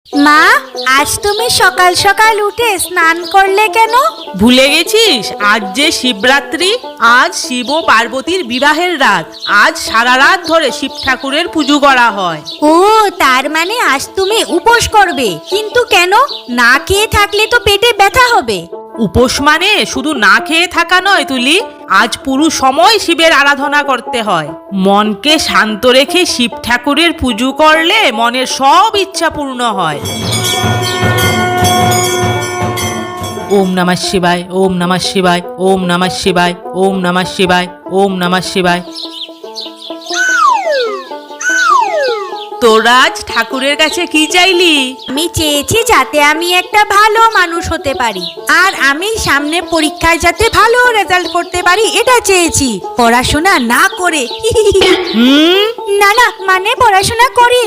মা, আজ তুমি সকাল সকাল উঠে স্নান করলে কেন? ভুলে গেছিস আজ যে শিবরাত্রি। আজ শিব ও পার্বতীর বিবাহের রাত। আজ সারা রাত ধরে শিব ঠাকুরের পুজো করা হয়। ও, তার মানে আজ তুমি উপোস করবে। কিন্তু কেন? না খেয়ে থাকলে তো পেটে ব্যথা হবে। উপোস মানে শুধু না খেয়ে থাকা নয় তুলি। আজ পুরো সময় শিবের আরাধনা করতে হয়। মনকে শান্ত রেখে শিব ঠাকুরের পুজো করলে মনের সব ইচ্ছা পূর্ণ হয়। ওম নমঃ শিবায়, ওম নমঃ শিবায়, ওম নমঃ শিবায়, ওম নমঃ শিবায়, ওম নমঃ শিবায়। তোরা আজ ঠাকুরের কাছে কি চাইলি? আমি চেয়েছি যাতে আমি একটা ভালো মানুষ হতে পারি, আর আমি সামনে পরীক্ষায় যাতে ভালো রেজাল্ট করতে পারি এটা চেয়েছি, পড়াশোনা না করে। হুম, না না, মানে পড়াশোনা করে।